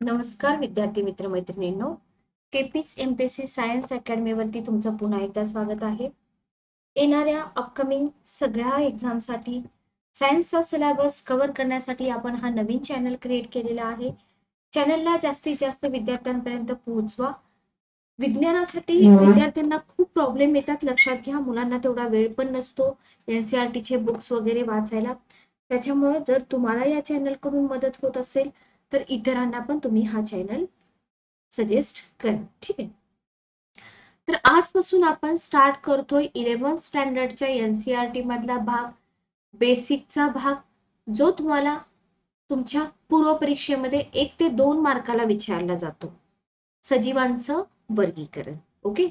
नमस्कार विद्यार्थी मित्र मैत्रिणींनो, केपीस एमपीएससी सायन्स अकॅडमी वरती तुमचं पुन्हा एकदा स्वागत आहे. येणाऱ्या अपकमिंग सगळ्या एक्झामसाठी सायन्सचा सिलेबस कव्हर करण्यासाठी आपण हा नवीन चॅनल क्रिएट केलेला आहे. चॅनलला जास्तीत जास्त विद्यार्थ्यांपर्यंत पोहोचवा. विज्ञानासाठी विद्यार्थ्यांना खूप प्रॉब्लेम येतात, लक्षात घ्या. मुलांना तेवढा वेळ पण नसतो एनसीईआरटीचे बुक्स वगैरे वाचायला. त्याच्यामुळे जर तुम्हाला या चॅनल कडून मदत होत असेल तर इतरांना पण तुम्ही हा चॅनल सजेस्ट करा. ठीक आहे. तर आजपासून आपण स्टार्ट करतोय 11th स्टँडर्डच्या एनसीईआरटी मधला भाग, बेसिकचा भाग, जो तुम्हाला तुमच्या पूर्व परीक्षेमध्ये 1 ते 2 मार्काला विचारला जातो. सजीवांचं वर्गीकरण. ओके.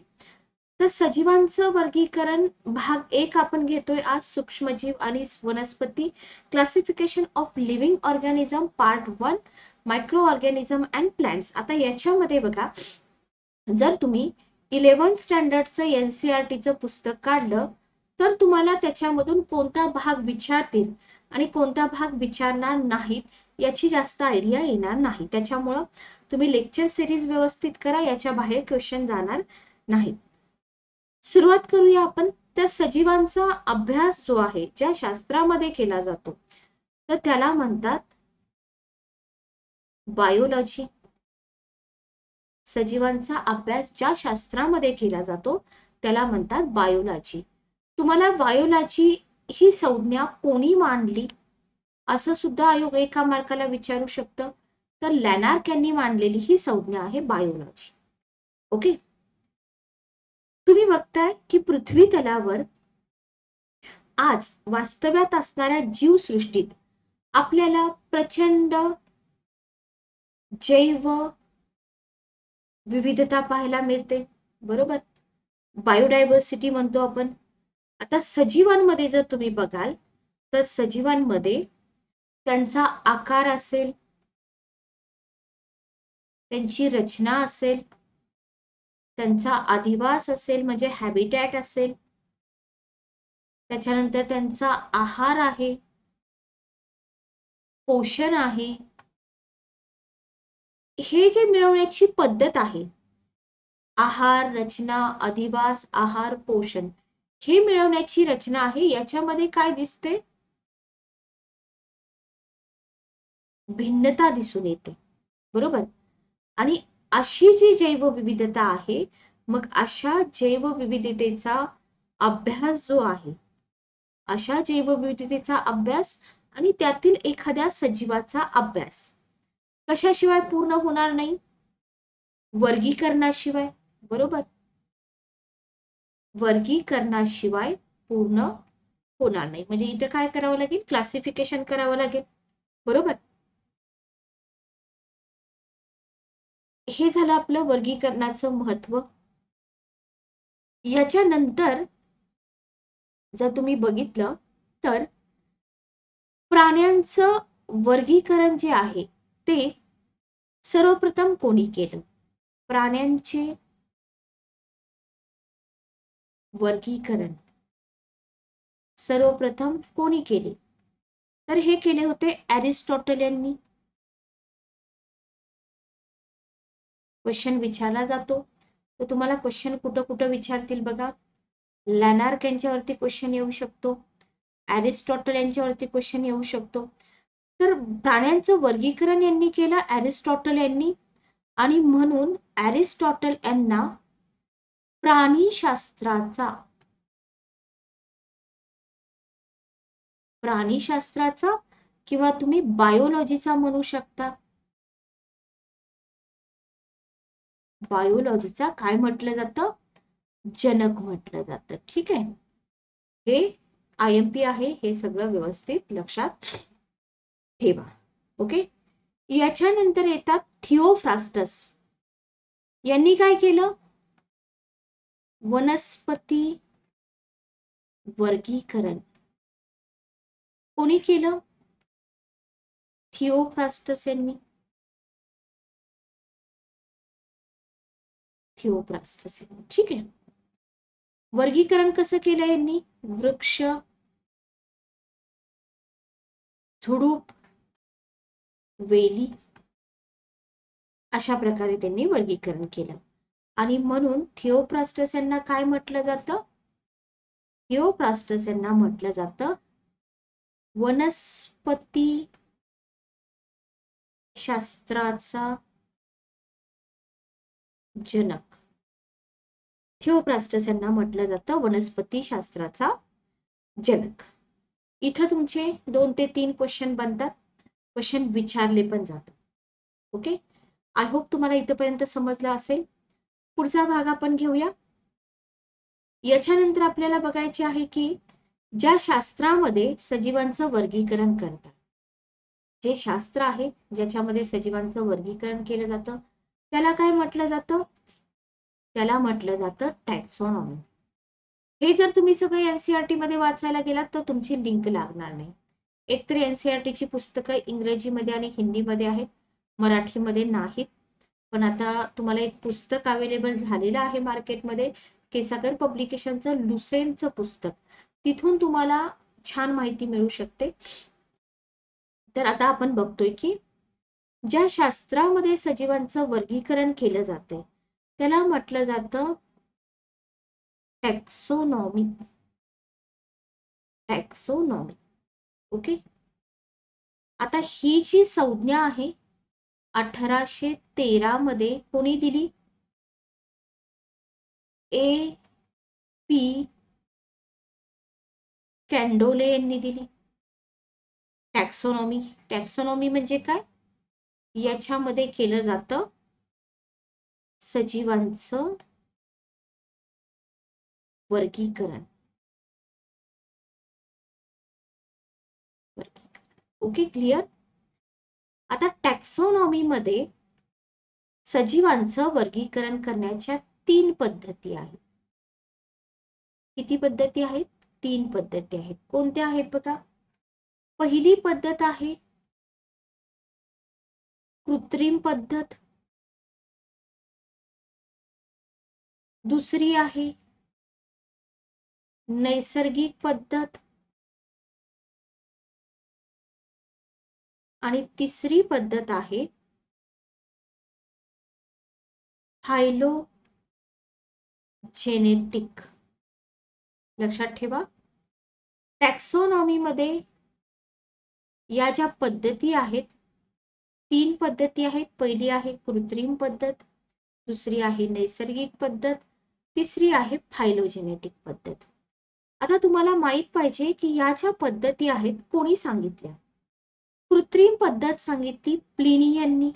तर सजीवांचं वर्गीकरण भाग 1 आपण घेतोय आज. सूक्ष्मजीव आणि वनस्पती, classification of living organism part 1, micro organism and plants. आता याच्यामध्ये बघा, जर तुम्ही 11th स्टँडर्डचं एनसीईआरटीचं पुस्तक काढलं तर तुम्हाला त्याच्यामधून कोणता भाग विचारतील आणि कोणता भाग विचारणार नाहीत याची जास्त आयडिया येणार नाही. त्याच्यामुळं तुम्ही लेक्चर सिरीज व्यवस्थित करा, याच्या बाहेर क्वेश्चन जाणार नाहीत. सुरुवात करूया आपण. तर सजीवांचा अभ्यास जो आहे, ज्या शास्त्रामध्ये केला जातो, तर त्याला म्हणतात बायोलॉजी. सजीवांचा अभ्यास ज्या शास्त्रामध्ये केला जातो त्याला म्हणतात बायोलॉजी. तुम्हाला बायोलॉजी ही संज्ञा कोणी मांडली असं सुद्धा आयोग एका मार्काला विचारू शकतं. तर लॅनार्क यांनी मांडलेली ही संज्ञा आहे बायोलॉजी. ओके. तुम्ही बघताय की पृथ्वी तलावर आज वास्तव्यात असणाऱ्या जीवसृष्टीत आपल्याला प्रचंड जैव विविधता पाहायला मिळते, बरोबर. बायोडायव्हर्सिटी म्हणतो आपण. आता सजीवांमध्ये जर तुम्ही बघाल तर सजीवांमध्ये त्यांचा आकार असेल, त्यांची रचना असेल, त्यांचा अधिवास असेल म्हणजे हॅबिटॅट असेल, त्याच्यानंतर त्यांचा आहार आहे, पोषण आहे, हे जे मिळवण्याची पद्धत आहे, आहार, रचना, अधिवास, आहार, पोषण, हे मिळवण्याची रचना आहे, याच्यामध्ये काय दिसते? भिन्नता दिसून येते, बरोबर. आणि अशी जी जैवविविधता आहे, मग अशा जैवविविधतेचा अभ्यास जो आहे, अशा जैवविविधतेचा अभ्यास आणि त्यातील एखाद्या सजीवाचा अभ्यास कशाशिवाय पूर्ण होणार नाही? वर्गीकरणाशिवाय, बरोबर. वर्गीकरणाशिवाय पूर्ण होणार नाही. म्हणजे इथे काय करावं लागेल? क्लासिफिकेशन करावं लागेल, बरोबर. हे झालं आपलं वर्गीकरणाचं महत्व. याच्यानंतर जर तुम्ही बघितलं तर प्राण्यांचं वर्गीकरण जे आहे ते सर्वप्रथम कोणी केलं? प्राण्यांचे वर्गीकरण सर्वप्रथम कोणी केले? तर हे केले होते अरिस्टॉटल यांनी. क्वेश्चन विचारला जातो तर तुम्हाला क्वेश्चन कुठं कुठं विचारतील बघा. लॅनार्क यांच्यावरती क्वेश्चन येऊ शकतो, अरिस्टॉटल यांच्यावरती क्वेश्चन येऊ शकतो. तर प्राण्यांचं वर्गीकरण यांनी केलं, अरिस्टॉटल यांनी, आणि म्हणून अरिस्टॉटल यांना प्राणीशास्त्राचा किंवा तुम्ही बायोलॉजीचा म्हणू शकता. बायोलॉजीचा काय म्हटलं जातं? जनक म्हटलं जातं. ठीक आहे. हे IMP आहे, हे सगळं व्यवस्थित लक्षात ठेवा. ओके. याच्यानंतर येतात थिओफ्रास्टस. यांनी काय केलं? वनस्पती वर्गीकरण कोणी केलं? थिओफ्रास्टस यांनी. थिओफ्रास्टस यांनी. ठीक आहे. वर्गीकरण कसं केलं यांनी? वृक्ष, झुडूप, वेली, अशा प्रकारे त्यांनी वर्गीकरण केलं. आणि म्हणून थिओफ्रास्टस यांना काय म्हटलं जातं? थिओफ्रास्टस यांना म्हटलं जातं वनस्पती शास्त्राचा जनक. थिओफ्रास्टस यांना म्हटलं जातं वनस्पती शास्त्राचा जनक. इथं तुमचे 2 ते 3 क्वेश्चन बनतात, क्वेश्चन विचारले पण जातात. ओके, आय होप तुम्हाला इथपर्यंत समजलं असेल. पुढचा भाग आपण घेऊया. याच्यानंतर आपल्याला बघायचे आहे की ज्या शास्त्रामध्ये सजीवांचं वर्गीकरण करतात, जे शास्त्र आहे ज्याच्यामध्ये सजीवांचं वर्गीकरण केलं जातं, त्याला काय म्हटलं जातं? त्याला म्हटलं जातं टॅक्सॉनॉमी. हे जर तुम्ही सगळे एनसीईआरटी मध्ये वाचायला गेलात तर तुमची लिंक लागणार नाही. एकतर एनसीईआरटीची पुस्तकं इंग्रजीमध्ये आणि हिंदीमध्ये आहेत, मराठीमध्ये नाहीत. पण आता तुम्हाला एक पुस्तक अवेलेबल झालेलं आहे मार्केटमध्ये, केसागर पब्लिकेशनचं लुसेंटचं पुस्तक. तिथून तुम्हाला छान माहिती मिळू शकते. तर आता आपण बघतोय की ज्या शास्त्रामध्ये सजीवांचं वर्गीकरण केलं जातंय त्याला म्हटलं जातं टॅक्सोनॉमी. टॅक्सोनॉमी. ओके, आता ही जी संज्ञा आहे 1813 मध्ये कोणी दिली? ए पी कॅन्डोले यांनी दिली. टॅक्सोनॉमी. टॅक्सोनॉमी म्हणजे काय? याच्यामध्ये केलं जातं सजीवांचं वर्गीकरण. Okay, clear. आता टॅक्सोनॉमी मध्ये सजीवांचं वर्गीकरण करण्याच्या 3 पद्धती आहेत. किती पद्धती आहेत? 3 पद्धती आहेत. कोणत्या आहेत बघा? पहिली पद्धत आहे कृत्रिम पद्धत, दुसरी आहे नैसर्गिक पद्धत आणि तिसरी पद्धत आहे फायलोजेनेटिक. लक्षात ठेवा, टॅक्सोनॉमी मध्ये या ज्या पद्धती आहेत 3 पद्धती आहेत. पहिली आहे कृत्रिम पद्धत, दुसरी आहे नैसर्गिक पद्धत, तिसरी आहे फायलोजेनेटिक पद्धत. आता तुम्हाला माहित पाहिजे की या ज्या पद्धती आहेत कोणी सांगितल्या? कृत्रिम पद्धत सांगितली प्लिनी यांनी,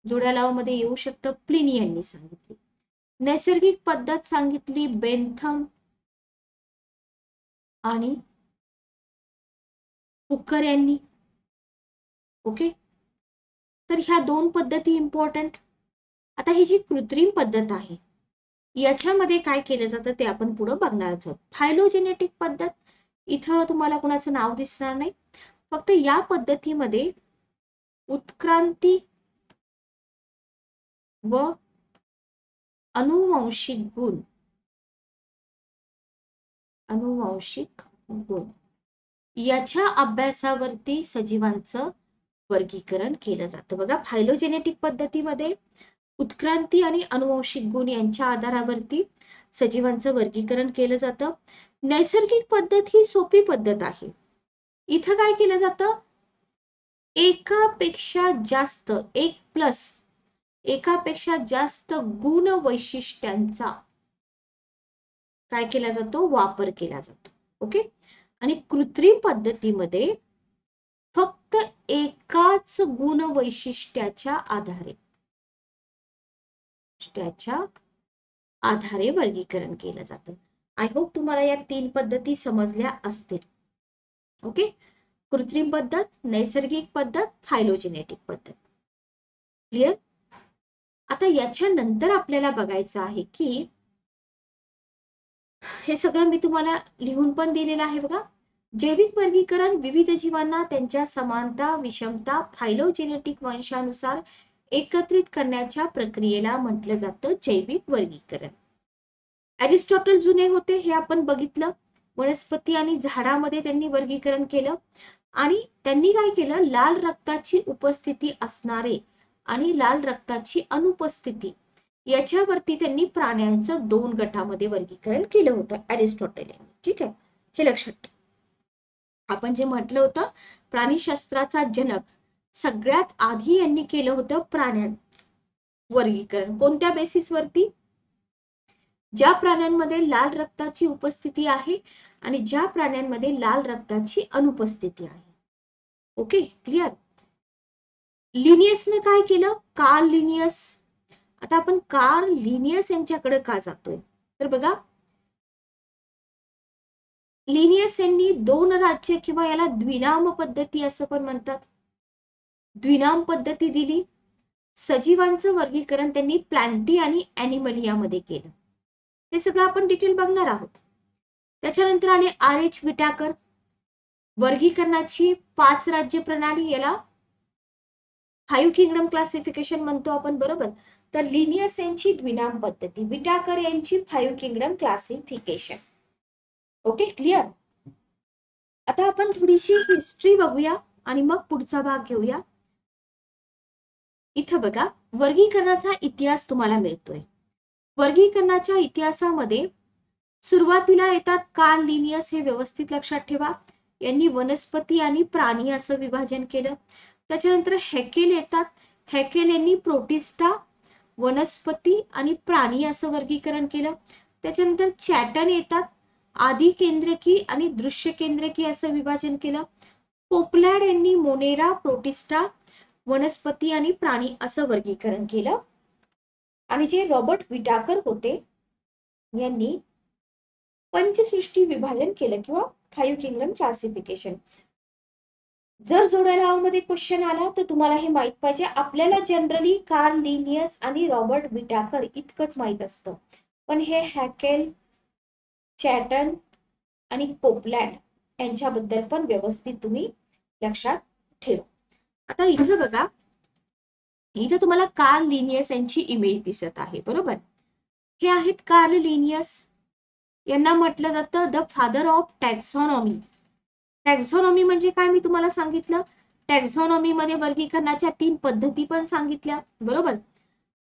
जोड्या लाव मध्ये येऊ शकतं, प्लिनी यांनी सांगितली. नैसर्गिक पद्धत सांगितली बेंथम आणि हुकर यांनी. ओके, तर ह्या 2 पद्धती इम्पॉर्टंट. आता ही जी कृत्रिम पद्धत आहे याच्यामध्ये काय केलं जातं ते आपण पुढे बघणार आहोत. फायलोजेनेटिक पद्धत, इथं तुम्हाला कोणाचं नाव दिसणार नाही, फक्त या पद्धतीमध्ये उत्क्रांती व अनुवांशिक गुण याच्या अभ्यासावरती सजीवांचं वर्गीकरण केलं जातं. बघा, फायलोजेनेटिक पद्धतीमध्ये उत्क्रांती आणि अनुवांशिक गुण यांच्या आधारावरती सजीवांचं वर्गीकरण केलं जातं. नैसर्गिक पद्धत ही सोपी पद्धत आहे. इथं काय केलं जातं? एकापेक्षा जास्त, एक प्लस एकापेक्षा जास्त गुण वैशिष्ट्यांचा काय केला जातो? वापर केला जातो. ओके, आणि कृत्रिम पद्धतीमध्ये फक्त एकाच गुण वैशिष्ट्याच्या आधारे वर्गीकरण केलं जातं. आय होप तुम्हाला या 3 पद्धती समजल्या असतील. ओके, कृत्रिम पद्धत, नैसर्गिक पद्धत, फायलोजेनेटिक पद्धत. क्लिअर. आता याच्यानंतर आपल्याला बघायचं आहे की हे सगळं मी तुम्हाला लिहून पण दिलेलं आहे बघा. जैविक वर्गीकरण विविध जीवांना त्यांच्या समानता, विषमता, फायलोजेनेटिक वंशानुसार एकत्रित करण्याच्या प्रक्रियेला म्हटलं जातं जैविक वर्गीकरण. अरिस्टॉटल जुने होते हे आपण बघितलं. वनस्पती आणि झाडामध्ये त्यांनी वर्गीकरण केलं आणि त्यांनी काय केलं? लाल रक्ताची उपस्थिती असणारे आणि लाल रक्ताची अनुपस्थिती याच्यावरती त्यांनी प्राण्यांचं 2 गटामध्ये वर्गीकरण केलं होतं अरिस्टॉटल यांनी. ठीक आहे, हे लक्षात ठेवा. आपण जे म्हटलं होतं प्राणीशास्त्राचा जनक सगळ्यात आधी यांनी केलं होतं प्राण्यांचं वर्गीकरण. कोणत्या बेसिसवरती? ज्या प्राण्यांमध्ये लाल रक्ताची उपस्थिती आहे आणि ज्या प्राण्यांमध्ये लाल रक्ताची अनुपस्थिती आहे. Okay, clear. लिनियसने काय केलं? Carl Linnaeus. आता आपण कार्ल लिनियस यांच्याकडे का जातोय? तर बघा, लिनियस यांनी 2 राज्य किंवा याला द्विनाम पद्धती असं पण म्हणतात, द्विनाम पद्धती दिली. सजीवांचं वर्गीकरण त्यांनी प्लॅन्टी आणि ॲनिमलियामध्ये केलं. हे सगळं आपण डिटेल बघणार आहोत. त्याच्यानंतर आले R.H. विटाकर. वर्गीकरणाची 5 राज्य प्रणाली, याला 5 किंगडम क्लासिफिकेशन म्हणतो आपण, बरोबर. तर लिनियस यांची द्विनाम पद्धती, विटाकर यांची 5 किंगडम क्लासिफिकेशन. Okay, clear. आता आपण थोडीशी हिस्ट्री बघूया आणि मग पुढचा भाग घेऊया. इथं बघा, वर्गीकरणाचा इतिहास तुम्हाला मिळतोय. वर्गीकरणाच्या इतिहासामध्ये सुरुवातीला येतात कार्ल लिनियस. हे व्यवस्थित लक्षात ठेवा. यांनी वनस्पती आणि प्राणी असं विभाजन केलं. त्याच्यानंतर हॅकेल येतात. हॅकेल यांनी प्रोटिस्टा, वनस्पती आणि प्राणी असं वर्गीकरण केलं. त्याच्यानंतर चॅटन येतात. आदी केंद्रकी आणि दृश्य केंद्रकी असं विभाजन केलं. कोपलॅड यांनी मोनेरा, प्रोटिस्टा, वनस्पती आणि प्राणी असं वर्गीकरण केलं. आणि जे रॉबर्ट विटाकर होते यांनी पंचसृष्टी विभाजन केलं किंवा 5 किंगडम क्लासिफिकेशन. जर जोड्या मध्ये क्वेश्चन आला तर तुम्हाला हे माहित पाहिजे. आपल्याला जनरली कार्ल लिनियस आणि रॉबर्ट विटाकर इतकंच माहित असतं, पण हे हॅकेल, चॅटन आणि कोपलॅड यांच्याबद्दल पण व्यवस्थित तुम्ही लक्षात ठेवा. आता इथं बघा, इथं तुम्हाला कार्ल लिनियस यांची इमेज दिसत आहे, बरोबर. हे आहेत कार्ल लिनियस. यांना म्हटलं जातं the father of taxonomy. Taxonomy म्हणजे काय मी तुम्हाला सांगितलं. टॅक्सॉनॉमी मध्ये वर्गीकरणाच्या 3 पद्धती पण सांगितल्या, बरोबर.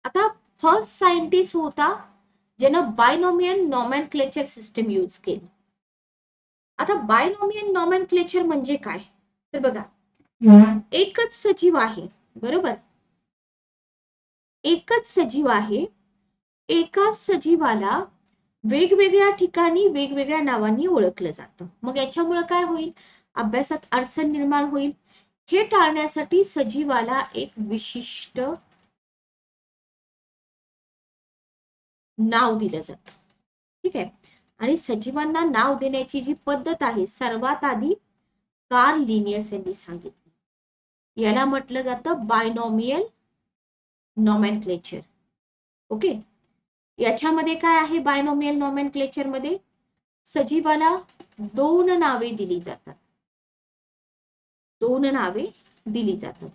आता फर्स्ट सायंटिस्ट होता ज्यानं बायनॉमियल नॉमेनक्लेचर सिस्टम यूज केली. आता बायनॉमियल नॉमेनक्लेचर म्हणजे काय? तर बघा, एकच सजीव आहे, बरोबर. एकच सजीव आहे. एका सजीवाला वेगवेगळ्या ठिकाणी वेगवेगळ्या नावांनी ओळखलं जातं. मग याच्यामुळे काय होईल? अभ्यासात अडचण निर्माण होईल. हे टाळण्यासाठी सजीवाला एक विशिष्ट नाव दिलं जातं. ठीक आहे. आणि सजीवांना नाव देण्याची जी पद्धत आहे सर्वात आधी कार्ल लिनियस यांनी सांगितली. याला म्हटलं जातं बायनॉमियल नॉमेनक्लेचर. ओके. याच्यामध्ये काय आहे? बायनॉमियल नॉमेनक्लेचर मध्ये सजीवाला 2 नावे दिली जातात. 2 नावे दिली जातात.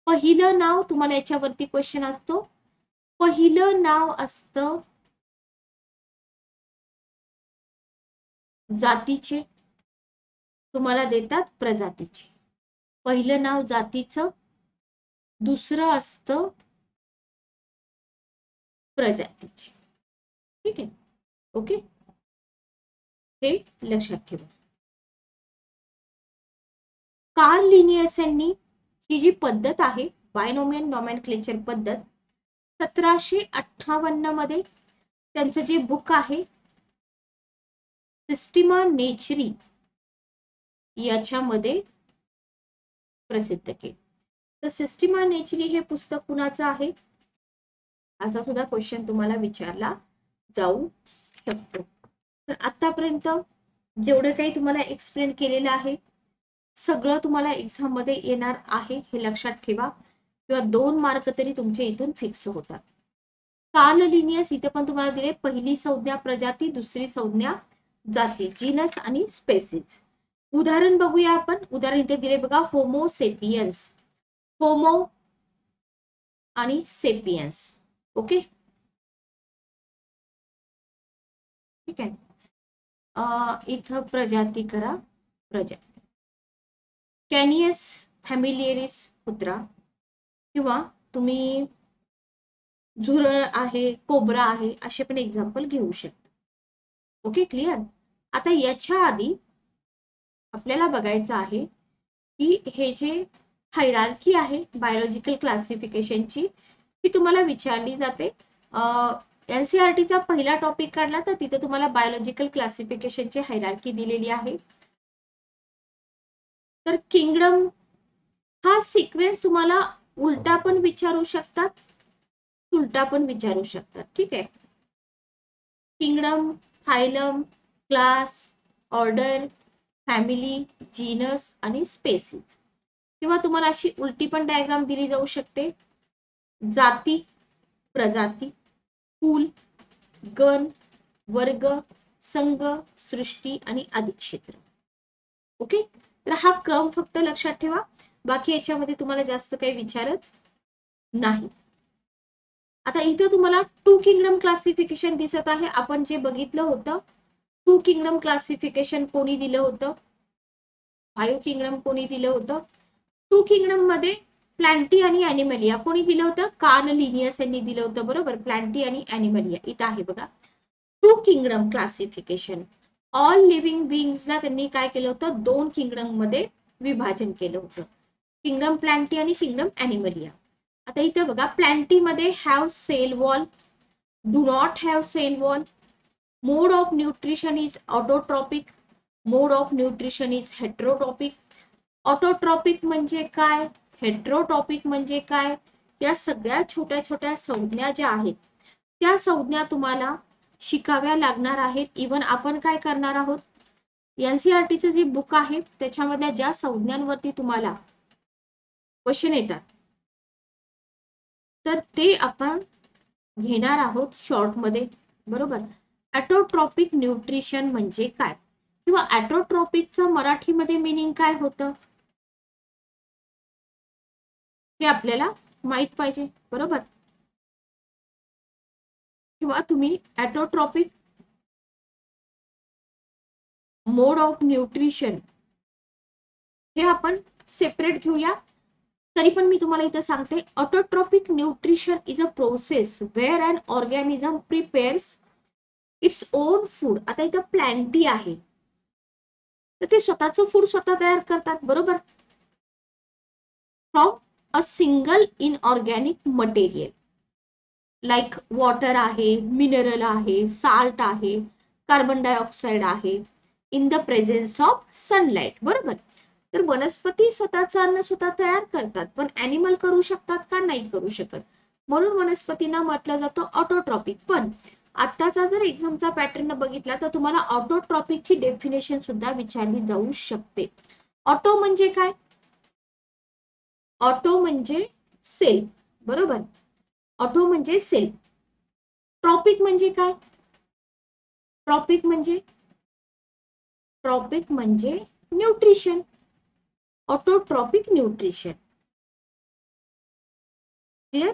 पहिलं नाव, तुम्हाला याच्यावरती क्वेश्चन असतो, पहिलं नाव असतं जातीचे, तुम्हाला देतात प्रजातीचे. पहिलं नाव जातीचं, दुसरं असतं प्रजातीचे. ठीक आहे, ओके. हे लक्षात ठेवा. कार्ल लिनियस यांनी ही जी पद्धत आहे बायनॉमियल नॉमेनक्लेचर पद्धत 1758 मध्ये त्यांचं जे बुक आहे सिस्टिमा नेचरी याच्यामध्ये प्रसिद्ध केले. तर सिस्टिमा नेचरी हे पुस्तक कुणाचं आहे असा सुद्धा क्वेश्चन तुम्हाला विचारला जाऊ शकतो. तर आतापर्यंत जेवढं काही तुम्हाला एक्सप्लेन केलेलं आहे सगळं तुम्हाला एक्झाम मध्ये येणार आहे, हे लक्षात ठेवा. किंवा 2 मार्क तरी तुमचे इथून फिक्स होतात. कार्ल लिनियस इथे पण तुम्हाला दिले, पहिली संज्ञा प्रजाती, दुसरी संज्ञा जाती, जीनस आणि स्पेसिस. उदाहरण बघूया आपण. उदाहरण इथे दिले बघा, होमो सेपियन्स. होमो आणि सेपियन्स. ओके, ठीक आहे. इथं प्रजाती करा, प्रजाती. कॅनियस फॅमिलियरिस कुत्रा किंवा तुम्ही झुरळ आहे, कोब्रा आहे, असे पण एक्झाम्पल घेऊ शकता. Okay, clear. आता याच्या आधी आपल्याला बघायचं आहे की हे जे हायरार्की आहे बायोलॉजिकल क्लासिफिकेशनची, ती तुम्हाला विचारली जाते. एनसीईआरटीचा पहिला टॉपिक काढला तर तिथे तुम्हाला बायोलॉजिकल क्लासिफिकेशनची हायरार्की दिलेली आहे. तर किंगडम हा सिक्वेन्स तुम्हाला उलटा पण विचारू शकतात, उलटा पण विचारू शकतात. ठीक आहे. Kingdom, phylum, class, order, family, genus आणि स्पेसीज. किंवा तुम्हाला अशी उलटी पण डायग्राम दिली जाऊ शकते. जाती, प्रजाती, कुल, गण, वर्ग, संघ, सृष्टी आणि अधिक्षेत्र. ओके, तर हा क्रम फक्त लक्षात ठेवा. बाकी याच्यामध्ये तुम्हाला जास्त काही विचारत नाही. आता इथे तुम्हाला टू किंगडम क्लासिफिकेशन दिसत आहे. आपण जे बघितलं होतं टू किंगडम क्लासिफिकेशन कोणी दिलं होतं, 5 किंगडम कोणी दिलं होतं. टू किंगडम मध्ये प्लांटी आणि ॲनिमलिया कोणी दिलं होतं, कार्ल लिनियस यांनी दिलं होतं. बरोबर, प्लांटी आणि ॲनिमलिया इथं आहे बघा. Two kingdom classification, all living बीइंग्सला त्यांनी काय केलं होतं, 2 किंगडम मध्ये विभाजन केलं होतं, किंगडम प्लांटी आणि किंगडम ॲनिमलिया. आता इथे बघा, प्लांटी मध्ये have cell wall, do not have cell wall, mode of nutrition is autotrophic, mode of nutrition is heterotrophic. Autotrophic म्हणजे काय, हेट्रोट्रॉपिक म्हणजे काय, या सगळ्या छोट्या छोट्या संज्ञा ज्या आहेत त्या संज्ञा तुम्हाला शिकाव्या लागणार आहेत. इवन आपण काय करणार आहोत, एनसीईआरटीचं जे बुक आहे त्याच्यामधल्या ज्या संज्ञांवरती तुम्हाला क्वेश्चन येतात तर ते आपण घेणार आहोत शॉर्ट मध्ये. बरोबर, ऑटोट्रॉपिक न्यूट्रिशन म्हणजे काय, किंवा ऑटोट्रॉपिकचं मराठीमध्ये मीनिंग काय होतं हे आपल्याला माहित पाहिजे. बरोबर, किंवा तुम्ही ऑटोट्रॉपिक मोड ऑफ न्यूट्रिशन हे आपण सेपरेट घेऊया. तरी पण मी तुम्हाला इथं सांगते, autotrophic nutrition is a process where an organism prepares its own food. आता इथं प्लांटी आहे तर ते स्वतःचं फूड स्वतः तयार करतात. बरोबर, from a single inorganic material like water आहे, मिनरल आहे, साल्ट आहे, कार्बन डायऑक्साइड आहे, in the presence of sunlight. बरोबर, तर वनस्पती स्वतःचं अन्न स्वतः तयार करतात, पण ॲनिमल करू शकतात का, नाही करू शकत. म्हणून वनस्पतींना म्हटलं जातं ऑटोट्रॉपिक. पण आताचा जर एक्झामचा पॅटर्न बघितला तर तुम्हाला ऑटोट्रॉपिकची डेफिनेशन सुद्धा विचारली जाऊ शकते. ऑटो म्हणजे काय, ऑटो म्हणजे सेल्फ. बरोबर, ऑटो म्हणजे सेल्फ. ट्रॉपिक म्हणजे काय, ट्रॉपिक म्हणजे न्यूट्रिशन, ऑटोट्रॉपिक न्यूट्रिशन. क्लिअर.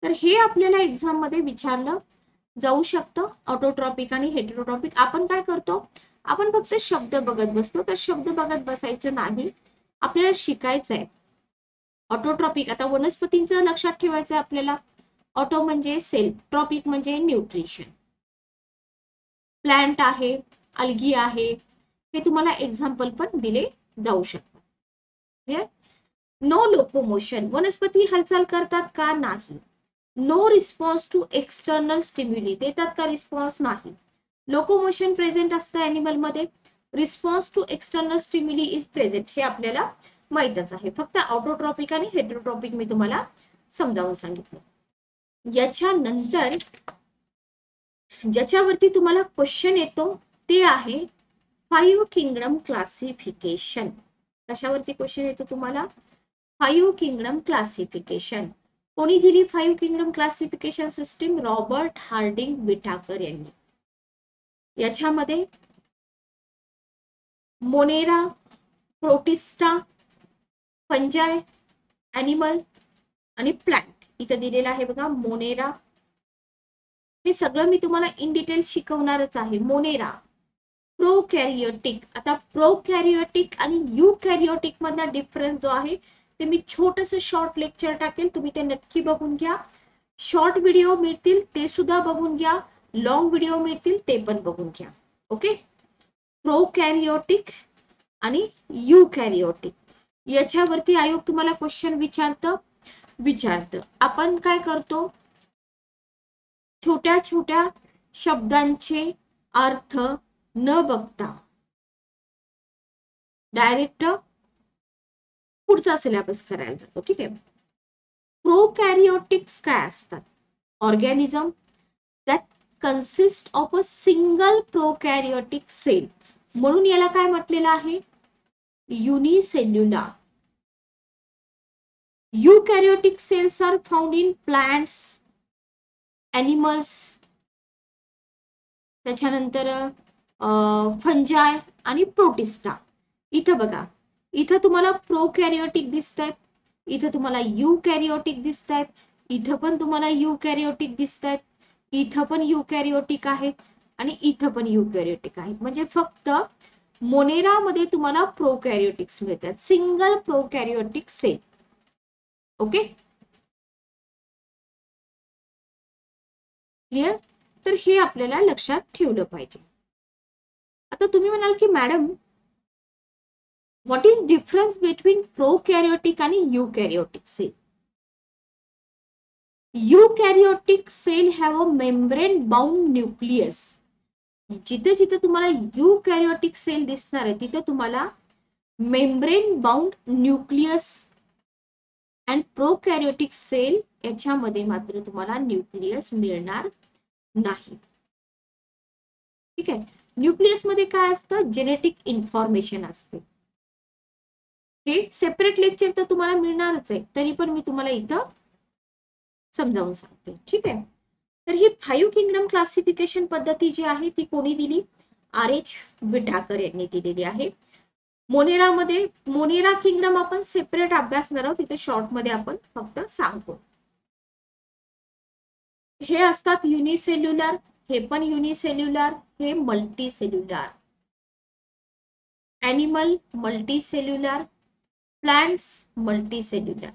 तर हे आपल्याला एक्झाम मध्ये विचारलं जाऊ शकतं, ऑटोट्रॉपिक आणि हेटेरोट्रॉपिक. आपण काय करतो, आपण फक्त शब्द बघत बसतो. तर शब्द बघत बसायचं नाही, आपल्याला शिकायचं आहे. ऑटोट्रॉपिक, आता वनस्पतींचं लक्षात ठेवायचं आपल्याला. ऑटो म्हणजे सेल्फ, ट्रॉपिक म्हणजे न्यूट्रिशन. प्लांट आहे, अल्गी आहे, हे तुम्हाला एक्झाम्पल पण दिले जाऊ शकतात. क्लिअर. नो लोकोमोशन, वनस्पती हालचाल करतात का, नाही. No response to external stimuli, देतात का रिस्पॉन्स, नाही. लोकोमोशन प्रेझेंट असतं ॲनिमल मध्ये, response to external stimuli is present, हे आपल्याला माहितच आहे. फक्त ऑटोट्रॉपिक आणि हेटेरोट्रॉपिक मी तुम्हाला समजावून सांगितलं. याच्यानंतर ज्याच्यावरती तुम्हाला क्वेश्चन येतो ते आहे 5 किंगडम क्लासिफिकेशन. कशावरती क्वेश्चन येतो तुम्हाला, 5 किंगडम क्लासिफिकेशन. कोणी दिली 5 kingdom classification system, Robert Harding Whittaker यांनी. याच्यामध्ये मोनेरा, प्रोटिस्टा, फंजाय, ॲनिमल आणि प्लांट इथं दिलेलं आहे बघा. मोनेरा, हे सगळं मी तुम्हाला इन डिटेल शिकवणारच आहे. मोनेरा प्रोकॅरियोटिक. आता प्रोकॅरियोटिक आणि युकॅरियोटिक मधला डिफरन्स जो आहे ते मी छोटस शॉर्ट लेक्चर टाकेल, तुम्ही ते नक्की बघून घ्या. शॉर्ट व्हिडिओ मिळतील ते सुद्धा बघून घ्या, लॉंग व्हिडिओ मिळतील ते पण बघून घ्या. ओके. प्रोकॅरियोटिक आणि युकॅरियोटिक याच्यावरती आयोग तुम्हाला क्वेश्चन विचारतं. आपण काय करतो, छोट्या छोट्या शब्दांचे अर्थ न बघता डायरेक्ट पुढचा सिलेबस करायला जातो. ठीक आहे. प्रोकॅरियोटिक्स काय असतात? Organism that consist of a single prokaryotic cell, म्हणून याला काय म्हटलेलं आहे? Unicellular. Eukaryotic cells are found in plants, animals, त्याच्यानंतर फंजाय आणि प्रोटिस्टा. इथं बघा, इथं तुम्हाला प्रोकॅरियोटिक दिसतायत, इथं तुम्हाला युकॅरियोटिक दिसतायत, इथं पण तुम्हाला युकॅरियोटिक दिसतायत, इथं पण युकॅरियोटिक आहेत आणि इथं पण युकॅरियोटिक आहेत. म्हणजे फक्त मोनेरा मध्ये तुम्हाला प्रोकॅरियोटिक्स मिळतात, single prokaryotic sale. Okay, clear? तर हे आपल्याला लक्षात ठेवलं पाहिजे. आता तुम्ही म्हणाल की madam, what is difference between prokaryotic आणि eukaryotic cell? Eukaryotic cell have a membrane bound nucleus. जिथे जिथे तुम्हाला युकॅरियोटिक सेल दिसणार आहे तिथे तुम्हाला membrane bound nucleus, and prokaryotic cell याच्यामध्ये मात्र तुम्हाला न्यूक्लियस मिळणार नाही. ठीक आहे. न्यूक्लियस मध्ये काय असतं? जेनेटिक इन्फॉर्मेशन असते. हे सेपरेट लेक्चर तर तुम्हाला मिळणारच आहे, तरी पण मी तुम्हाला इथं समजावून सांगते. ठीक आहे. तर ही 5 किंगडम क्लासिफिकेशन पद्धती जी आहे ती कोणी दिली? RH विटाकर यांनी दिलेली आहे. मोनेरा किंगडम आपण सेपरेट अभ्यासणार आहोत, तिथे शॉर्ट मध्ये आपण फक्त सांगतो. हे असतात युनिसेल्युलर, हे पण युनिसेल्युलर, हे multicellular. Animal multicellular, plants multicellular.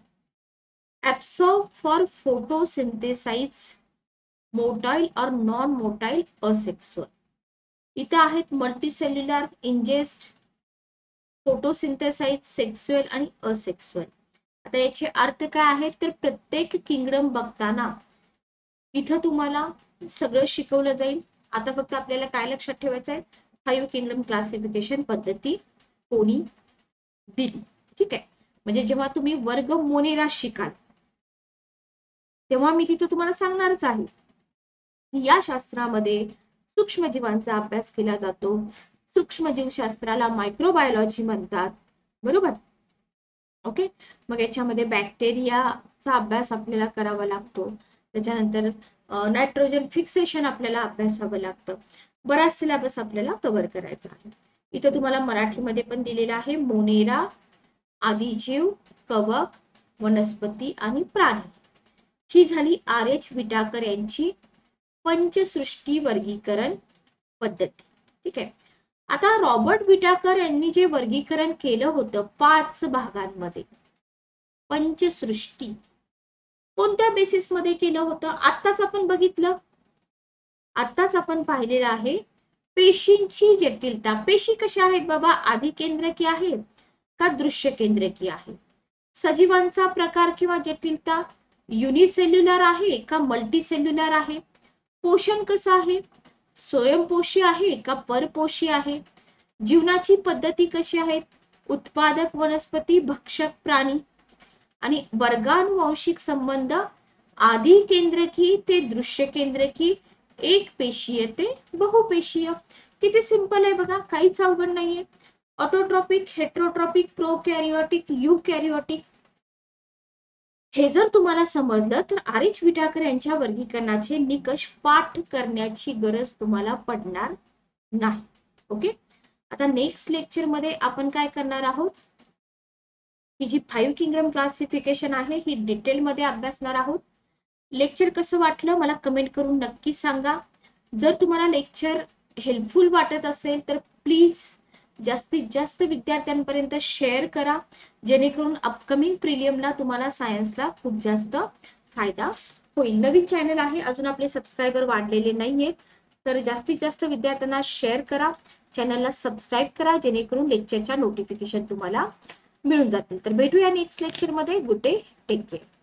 Absorb for photosynthesis, motile or non-motile, asexual. इथं आहेत मल्टीसेल्युलर, इंजेस्ट, फोटोसिंथेसाइज, सेक्सुअल आणि असेक्सुअल. आता याचे अर्थ काय आहेत? तर प्रत्येक किंगडम बघताना इथं तुम्हाला सगळं शिकवलं जाईल. आता फक्त आपल्याला काय लक्षात ठेवायचं आहे? 5 किंगडम क्लासिफिकेशन पद्धती कोणी दिली. ठीक आहे. म्हणजे जेव्हा तुम्ही वर्ग मोनेरा शिकाल तेव्हा मी तिथं तुम्हाला सांगणारच आहे. या शास्त्रामध्ये सूक्ष्मजीवांचा अभ्यास केला जातो. सूक्ष्मजीवशास्त्राला मायक्रोबायोलॉजी म्हणतात, बरोबर? ओके. मग याच्यामध्ये बॅक्टेरियाचा अभ्यास आपल्याला करावा लागतो. त्याच्यानंतर नायट्रोजन फिक्सेशन आपल्याला अभ्यासावं लागतं. बराच सिलेबस आपल्याला कव्हर करायचा आहे. इथं तुम्हाला मराठीमध्ये पण दिलेला आहे मोनेरा, आदिजीव, कवक, वनस्पती आणि प्राणी. ही झाली RH विटाकर यांची पंचसृष्टी वर्गीकरण पद्धती. ठीक आहे. आता रॉबर्ट विटाकर यांनी जे वर्गीकरण केलं होतं 5 भागांमध्ये, पंचसृष्टी, कोणत्या बेसिस मध्ये केलं होतं? आत्ताच आपण बघितलं, आत्ताच आपण पाहिलेलं आहे पेशींची जटिलता. पेशी कशा आहेत बाबा? आधी केंद्रकी आहे का दृश्य केंद्रकी आहे? सजीवांचा प्रकार किंवा जटिलता युनिसेल्युलर आहे का मल्टीसेल्युलर आहे? पोषण कसं आहे? स्वयंपोषी आहे का परपोषी आहे? जीवनाची पद्धती कशी आहेत? उत्पादक वनस्पती, भक्षक प्राणी. आणि वर्गानुवंशिक संबंध आधी केंद्रकी ते दृश्य केंद्रकी, एक पेशीय ते बहुपेशीय. किती सिंपल आहे बघा, काहीच अवघड नाहीये. Autotrophic, heterotrophic, prokaryotic, eukaryotic. हे जर तुम्हाला समजलं तर RH विटाकर यांच्या वर्गीकरणाचे निकष पाठ करण्याची गरज तुम्हाला पडणार नाही. ओके. आता नेक्स्ट लेक्चर मध्ये आपण काय करणार आहोत? ही जी 5 किंगडम क्लासिफिकेशन आहे ही डिटेल मध्ये अभ्यासणार आहोत. लेक्चर कसं वाटलं मला कमेंट करून नक्की सांगा. जर तुम्हाला लेक्चर हेल्पफुल वाटत असेल तर प्लीज जास्तीत जास्त विद्यार्थ्यांपर्यंत शेअर करा, जेणेकरून अपकमिंग प्रिलियमला तुम्हाला सायन्सला खूप जास्त फायदा होईल. नवीन चॅनल आहे, अजून आपले सबस्क्रायबर वाढलेले नाहीयेत, तर जास्तीत जास्त विद्यार्थ्यांना शेअर करा, चॅनलला सबस्क्राईब करा, जेणेकरून लेक्चरच्या नोटिफिकेशन तुम्हाला मिळून जातील. तर भेटूया नेक्स्ट लेक्चरमध्ये. Good day, take care.